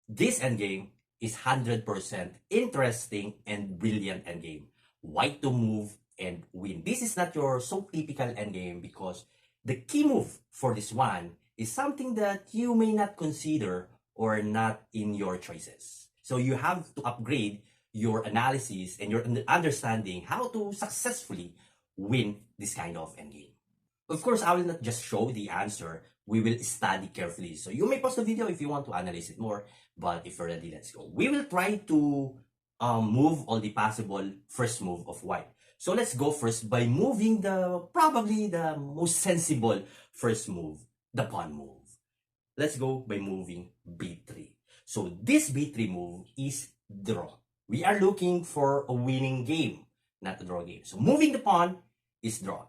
This endgame is 100% interesting and brilliant endgame. White to move and win. This is not your so typical endgame because the key move for this one is something that you may not consider or not in your choices. So you have to upgrade your analysis and your understanding how to successfully win this kind of endgame. Of course, I will not just show the answer. We will study carefully. So you may pause the video if you want to analyze it more. But if you're ready, let's go. We will try to move all the possible first move of white. So let's go first by moving probably the most sensible first move, the pawn move. Let's go by moving b3. So this b3 move is draw. We are looking for a winning game, not a draw game. So moving the pawn is draw.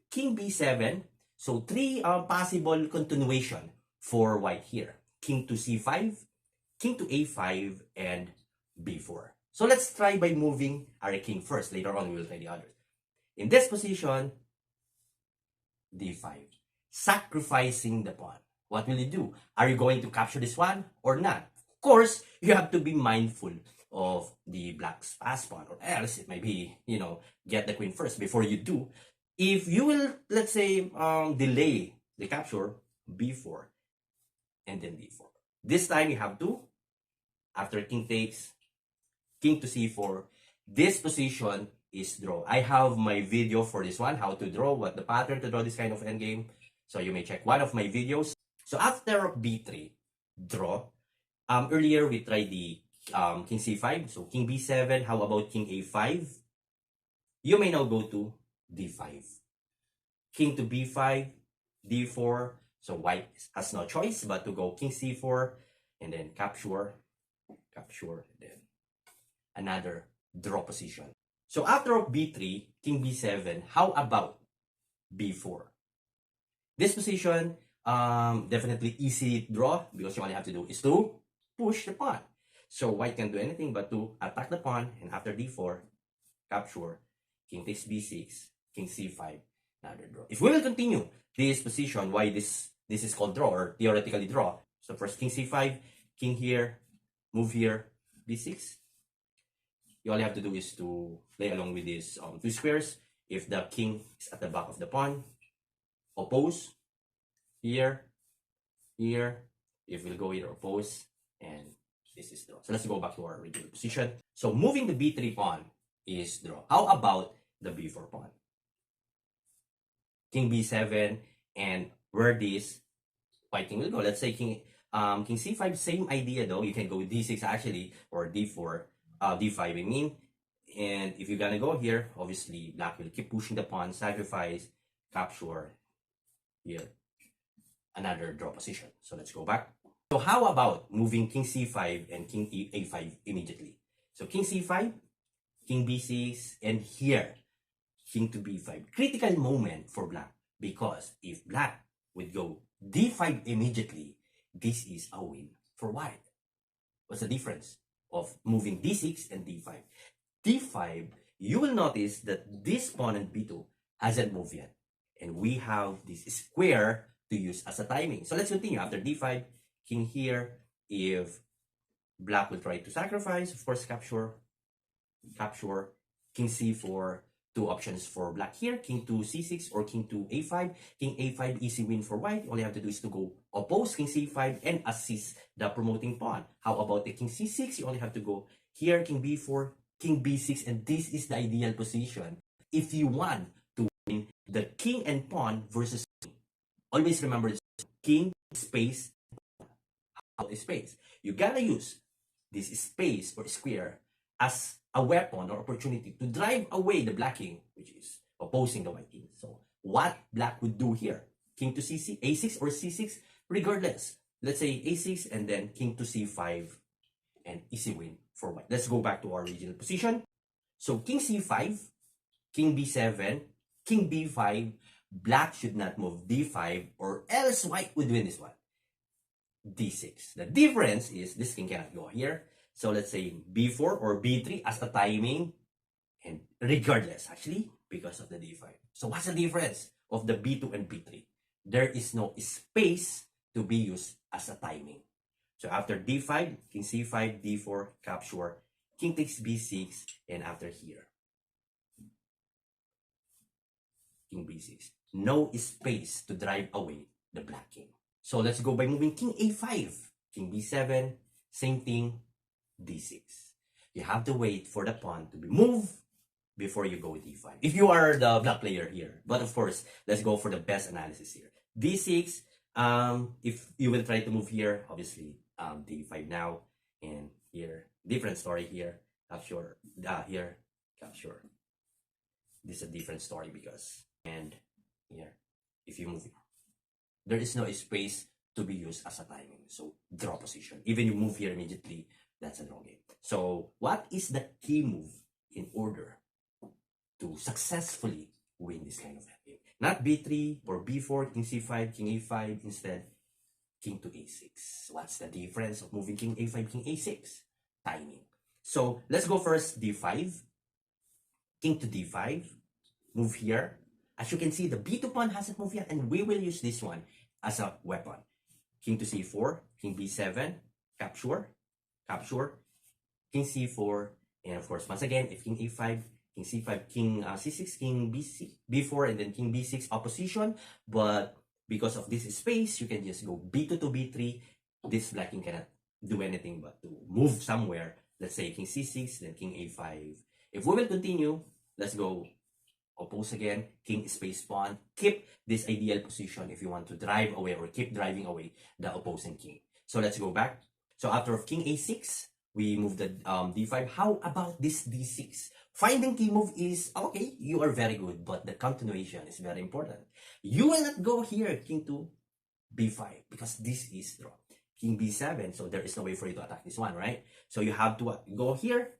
King b7. So three possible continuation for white here. King to c5, king to a5, and b4. So let's try by moving our king first. Later on, we will try the others. In this position, d5. Sacrificing the pawn. What will you do? Are you going to capture this one or not? Of course, you have to be mindful of the black's fast pawn, or else it may be, get the queen first before you do. If you will, let's say, delay the capture, b4, and then d4. This time you have to, after king takes, king to c4, this position is draw. I have my video for this one, how to draw, what the pattern to draw this kind of endgame. So you may check one of my videos. So after b3, draw. Earlier we tried the king c5, so king b7. How about king a5? You may now go to d5. King to b5, d4. So white has no choice but to go king c4 and then capture, then another draw position. So after b3, king b7, how about b4? This position, definitely easy draw because you only have to do is to push the pawn. So white can do anything but to attack the pawn, and after d4, capture, king takes b6, king c5, another draw. If we will continue this position, why this is called draw or theoretically draw. So first king c5, king here, move here, b6. You all you have to do is to play along with these two squares. If the king is at the back of the pawn, oppose here, here. If we'll go here, oppose, and this is draw. So let's go back to our original position. So moving the b3 pawn is draw. How about the b4 pawn? King b7, and where this white king will go. Let's say king c5, same idea though. You can go d6 actually, or d4, d5 I mean. And if you're gonna go here, obviously black will keep pushing the pawn, sacrifice, capture, here, another draw position. So let's go back. So how about moving king c5 and king a5 immediately? So king c5, king b6, and here, king to b5. Critical moment for black, because if black would go d5 immediately, this is a win for white. What's the difference of moving d6 and d5? d5, you will notice that this pawn in b2 hasn't moved yet. And we have this square to use as a timing. So let's continue. After d5, king here. If black will try to sacrifice, of course, capture, king c4. Two options for black here, king to c6 or king to a5. King a5, easy win for white. All you have to do is to go oppose king c5 and assist the promoting pawn. How about the king c6? You only have to go here, king b4, king b6, and this is the ideal position if you want to win the king and pawn versus king. Always remember this: king, space, out space. You gotta use this space or square as a weapon or opportunity to drive away the black king, which is opposing the white king. So what black would do here? King to c6, a6 or c6, regardless. Let's say a6 and then king to c5, and easy win for white. Let's go back to our original position. So king c5, king b7, king b5. Black should not move d5 or else white would win this one. d6. The difference is this king cannot go here. So let's say b4 or b3 as the timing, and regardless actually because of the d5. So what's the difference of the b2 and b3? There is no space to be used as a timing. So after d5, king c5, d4, capture, king takes b6, and after here, king b6. No space to drive away the black king. So let's go by moving king a5, king b7, same thing, d6. You have to wait for the pawn to be moved before you go d5. If you are the black player here. But of course, let's go for the best analysis here. d6, if you will try to move here, obviously, d5 now, and here, different story here, capture, here, capture. This is a different story because, and here, if you move here, there is no space to be used as a timing. So draw position. Even you move here immediately, that's a draw game. So what is the key move in order to successfully win this kind of game? Not b3 or b4, king c5, king a5, instead king to a6. What's the difference of moving king a5, king a6? Timing. So let's go first d5, king to d5, move here. As you can see, the b2 pawn hasn't moved yet, and we will use this one as a weapon. King to c4, king b7, capture, capture, king c4, and of course, once again, if king a5, king c5, king c6, king b4, and then king b6 opposition. But because of this space, you can just go b2 to b3. This black king cannot do anything but to move somewhere. Let's say king c6, then king a5. If we will continue, let's go oppose again, king space pawn. Keep this ideal position if you want to drive away or keep driving away the opposing king. So let's go back. So after king a6, we move the d5. How about this d6? Finding key move is, okay, you are very good, but the continuation is very important. You will not go here, king to b5, because this is draw. King b7, so there is no way for you to attack this one, right? So you have to go here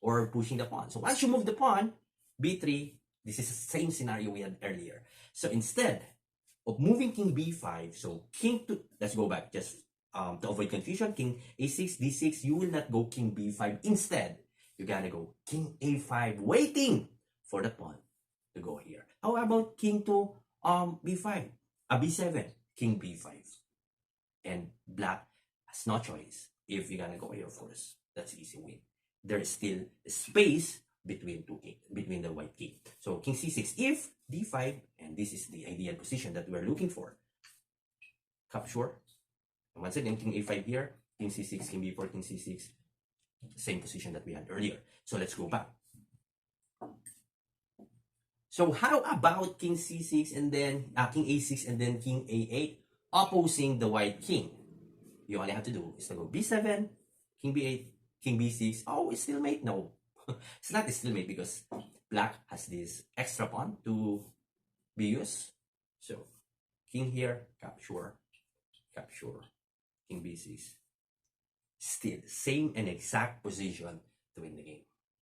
or pushing the pawn. So once you move the pawn, b3, this is the same scenario we had earlier. So instead of moving king b5, so king to, let's go back just to avoid confusion, king a6, d6, you will not go king b5. Instead, you gotta go king a5, waiting for the pawn to go here. How about king to b5, b7, king b5, and black has no choice. If you're gonna go here, of course, that's easy win. There is still space between between the white king. So king c6, if d5, and this is the ideal position that we're looking for. Capture. And once again, king a5 here, king c6, king b4, king c6, same position that we had earlier. So let's go back. So how about king c6 and then king a6 and then king a8 opposing the white king? You only have to do is to go b7, king b8, king b6. Oh, it's stalemate? No. It's not a stalemate because black has this extra pawn to be used. So king here, capture, capture, king b6. Still, same and exact position to win the game.